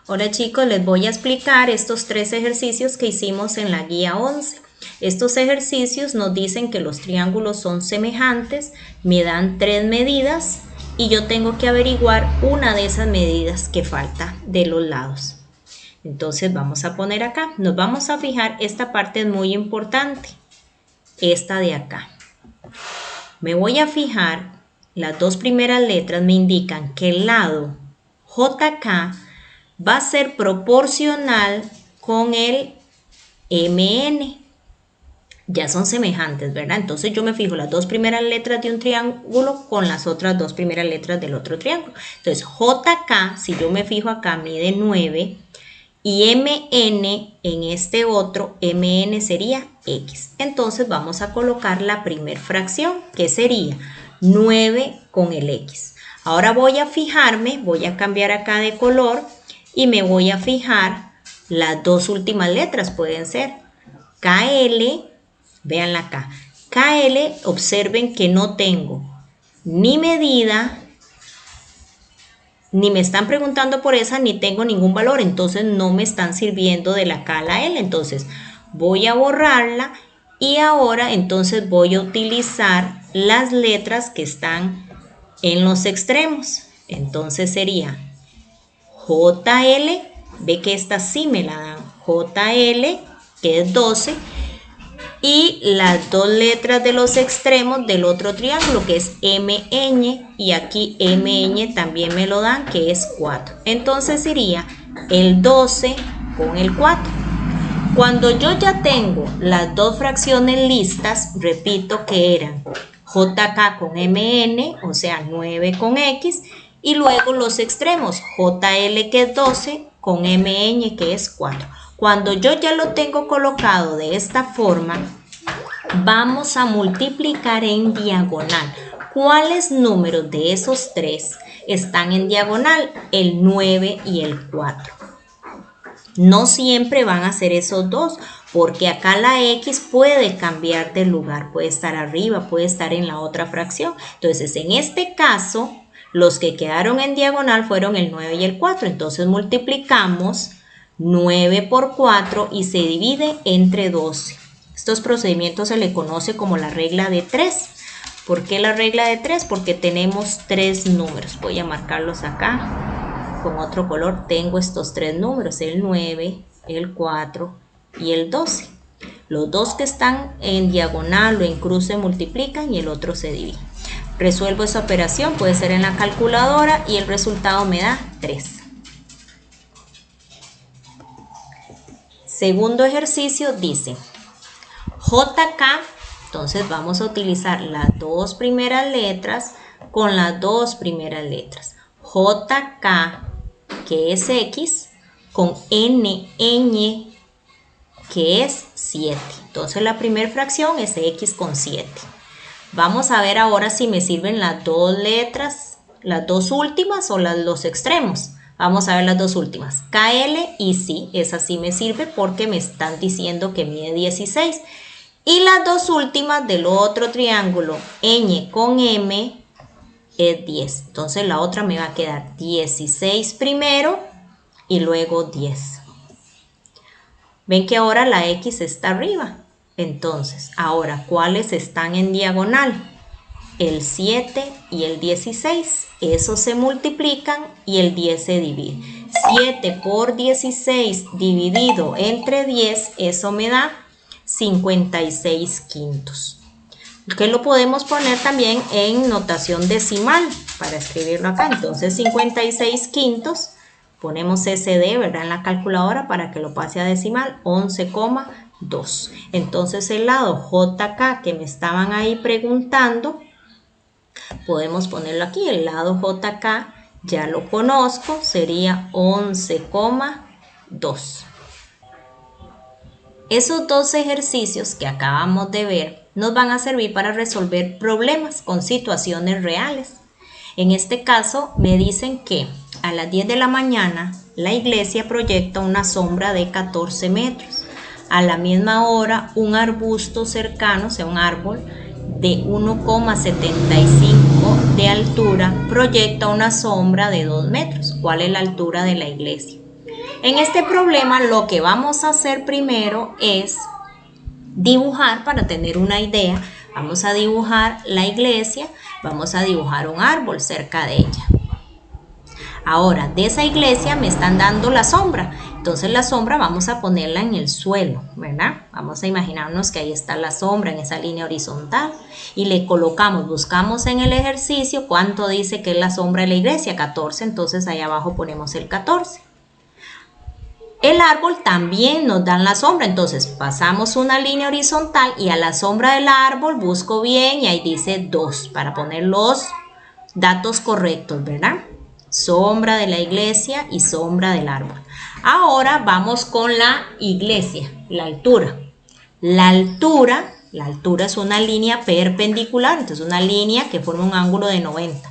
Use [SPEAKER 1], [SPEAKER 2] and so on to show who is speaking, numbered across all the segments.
[SPEAKER 1] Hola chicos, les voy a explicar estos 3 ejercicios que hicimos en la guía 11. Estos ejercicios nos dicen que los triángulos son semejantes, me dan 3 medidas y yo tengo que averiguar una de esas medidas que falta de los lados. Entonces vamos a poner acá, nos vamos a fijar, esta parte es muy importante, esta de acá. Me voy a fijar, las 2 primeras letras me indican que el lado JK va a ser proporcional con el MN. Ya son semejantes, ¿verdad? Entonces yo me fijo las 2 primeras letras de un triángulo con las otras 2 primeras letras del otro triángulo. Entonces JK, si yo me fijo acá, mide 9 y MN en este otro, MN sería X. Entonces vamos a colocar la primer fracción, que sería 9 con el X. Ahora voy a fijarme, voy a cambiar acá de color y me voy a fijar las 2 últimas letras, pueden ser KL, véanla acá, KL, observen que no tengo ni medida, ni me están preguntando por esa, ni tengo ningún valor, entonces no me están sirviendo de la K a la L, entonces voy a borrarla y ahora entonces voy a utilizar las letras que están en los extremos, entonces sería JL, ve que esta sí me la dan, JL, que es 12, y las 2 letras de los extremos del otro triángulo, que es MN, y aquí MN también me lo dan, que es 4. Entonces sería el 12 con el 4. Cuando yo ya tengo las 2 fracciones listas, repito que eran JK con MN, o sea 9 con X, y luego los extremos, JL que es 12 con MN que es 4. Cuando yo ya lo tengo colocado de esta forma, vamos a multiplicar en diagonal. ¿Cuáles números de esos 3 están en diagonal? El 9 y el 4. No siempre van a ser esos 2, porque acá la X puede cambiar de lugar, puede estar arriba, puede estar en la otra fracción. Entonces, en este caso, los que quedaron en diagonal fueron el 9 y el 4. Entonces, multiplicamos 9 por 4 y se divide entre 12. Estos procedimientos se le conoce como la regla de 3. ¿Por qué la regla de 3? Porque tenemos 3 números. Voy a marcarlos acá con otro color. Tengo estos 3 números, el 9, el 4 y el 12. Los 2 que están en diagonal o en cruz se multiplican y el otro se divide. Resuelvo esa operación, puede ser en la calculadora y el resultado me da 3. Segundo ejercicio dice JK, entonces vamos a utilizar las 2 primeras letras con las 2 primeras letras. JK, que es X, con NN, que es 7. Entonces la primera fracción es X con 7. Vamos a ver ahora si me sirven las 2 letras, las 2 últimas o los extremos. Vamos a ver las 2 últimas. KL y sí, esa sí me sirve porque me están diciendo que mide 16. Y las 2 últimas del otro triángulo, Ñ con M, es 10. Entonces la otra me va a quedar 16 primero y luego 10. Ven que ahora la X está arriba. Entonces, ahora, ¿cuáles están en diagonal? El 7 y el 16. Esos se multiplican y el 10 se divide. 7 por 16 dividido entre 10, eso me da 56 quintos. Que lo podemos poner también en notación decimal para escribirlo acá. Entonces, 56 quintos. Ponemos SD, ¿verdad? En la calculadora para que lo pase a decimal, 11,2. Entonces el lado JK que me estaban ahí preguntando, podemos ponerlo aquí. El lado JK ya lo conozco, sería 11,2. Esos 2 ejercicios que acabamos de ver nos van a servir para resolver problemas con situaciones reales. En este caso me dicen que a las 10 de la mañana la iglesia proyecta una sombra de 14 metros. A la misma hora un arbusto cercano, o sea un árbol de 1,75 de altura, proyecta una sombra de 2 metros. ¿Cuál es la altura de la iglesia? En este problema lo que vamos a hacer primero es dibujar para tener una idea. Vamos a dibujar la iglesia, vamos a dibujar un árbol cerca de ella. Ahora, de esa iglesia me están dando la sombra. Entonces la sombra vamos a ponerla en el suelo, ¿verdad? Vamos a imaginarnos que ahí está la sombra en esa línea horizontal y le colocamos, buscamos en el ejercicio cuánto dice que es la sombra de la iglesia, 14, entonces ahí abajo ponemos el 14. El árbol también nos dan la sombra, entonces pasamos una línea horizontal y a la sombra del árbol busco bien y ahí dice 2 para poner los datos correctos, ¿verdad? Sombra de la iglesia y sombra del árbol. Ahora vamos con la iglesia, la altura. La altura es una línea perpendicular, entonces una línea que forma un ángulo de 90.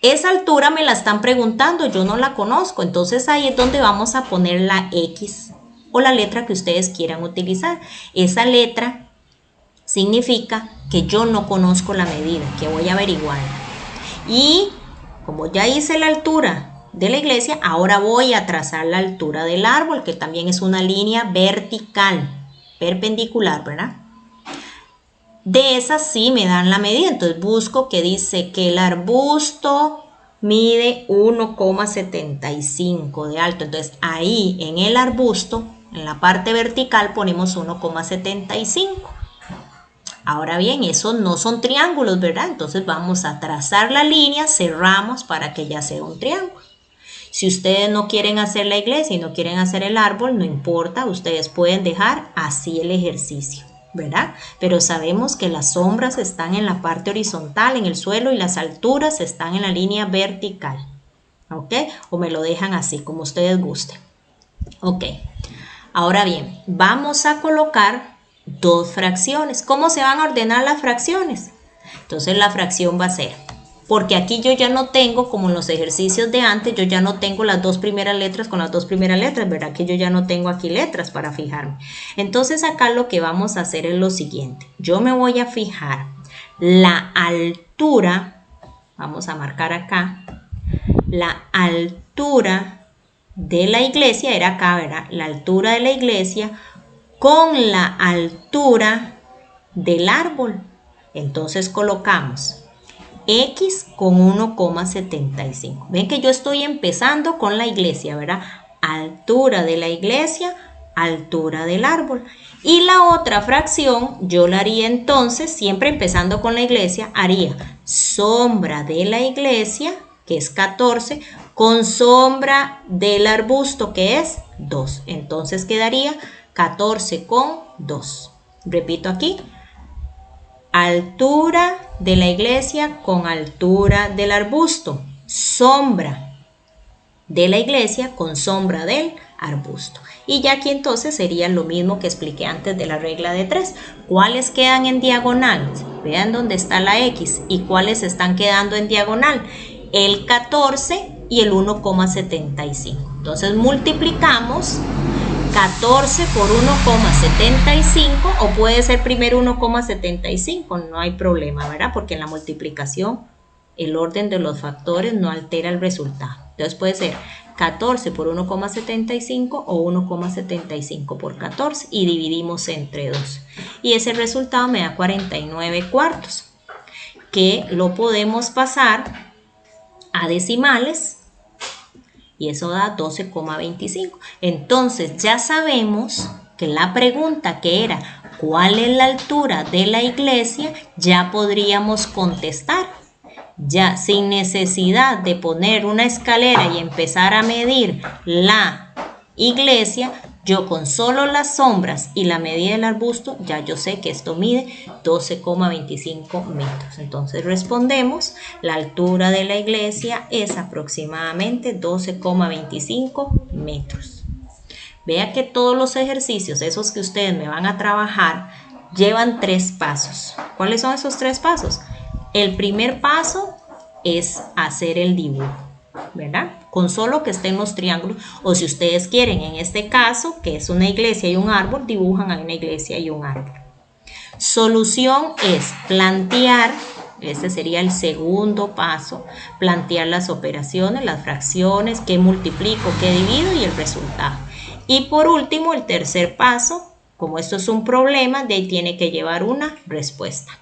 [SPEAKER 1] Esa altura me la están preguntando, yo no la conozco, entonces ahí es donde vamos a poner la X o la letra que ustedes quieran utilizar. Esa letra significa que yo no conozco la medida, que voy a averiguarla. Y como ya hice la altura de la iglesia, ahora voy a trazar la altura del árbol, que también es una línea vertical, perpendicular, ¿verdad? De esas sí me dan la medida, entonces busco que dice que el arbusto mide 1,75 de alto, entonces ahí en el arbusto, en la parte vertical ponemos 1,75. Ahora bien, esos no son triángulos, ¿verdad? Entonces vamos a trazar la línea, cerramos para que ya sea un triángulo. Si ustedes no quieren hacer la iglesia y no quieren hacer el árbol, no importa, ustedes pueden dejar así el ejercicio, ¿verdad? Pero sabemos que las sombras están en la parte horizontal, en el suelo, y las alturas están en la línea vertical, ¿ok? O me lo dejan así, como ustedes gusten. Ok, ahora bien, vamos a colocar dos fracciones. ¿Cómo se van a ordenar las fracciones? Entonces la fracción va a ser, porque aquí yo ya no tengo, como en los ejercicios de antes, yo ya no tengo las dos primeras letras con las dos primeras letras, ¿verdad? Que yo ya no tengo aquí letras para fijarme. Entonces acá lo que vamos a hacer es lo siguiente. Yo me voy a fijar la altura, vamos a marcar acá, la altura de la iglesia, era acá, ¿verdad? La altura de la iglesia con la altura del árbol. Entonces colocamos X con 1,75. Ven que yo estoy empezando con la iglesia, ¿verdad? Altura de la iglesia, altura del árbol. Y la otra fracción yo la haría entonces, siempre empezando con la iglesia, haría sombra de la iglesia, que es 14, con sombra del arbusto, que es 2. Entonces quedaría 14 con 2. Repito aquí. Altura de la iglesia con altura del arbusto. Sombra de la iglesia con sombra del arbusto. Y ya aquí entonces sería lo mismo que expliqué antes de la regla de 3. ¿Cuáles quedan en diagonal? Vean dónde está la X. ¿Y cuáles están quedando en diagonal? El 14 y el 1,75. Entonces multiplicamos 14 por 1,75, o puede ser primero 1,75, no hay problema, ¿verdad? Porque en la multiplicación el orden de los factores no altera el resultado. Entonces puede ser 14 por 1,75 o 1,75 por 14 y dividimos entre 2. Y ese resultado me da 49 cuartos, que lo podemos pasar a decimales. Y eso da 12,25. Entonces ya sabemos que la pregunta que era ¿cuál es la altura de la iglesia? Ya podríamos contestar. Ya sin necesidad de poner una escalera y empezar a medir la iglesia, yo con solo las sombras y la medida del arbusto, ya yo sé que esto mide 12,25 metros. Entonces respondemos, la altura de la iglesia es aproximadamente 12,25 metros. Vea que todos los ejercicios, esos que ustedes me van a trabajar, llevan 3 pasos. ¿Cuáles son esos 3 pasos? El primer paso es hacer el dibujo, ¿verdad? Con solo que estén los triángulos, o si ustedes quieren, en este caso, que es una iglesia y un árbol, dibujan a una iglesia y un árbol. Solución es plantear Este sería el segundo paso, plantear las operaciones, las fracciones, qué multiplico, qué divido y el resultado. Y por último, el tercer paso, como esto es un problema, de ahí tiene que llevar una respuesta.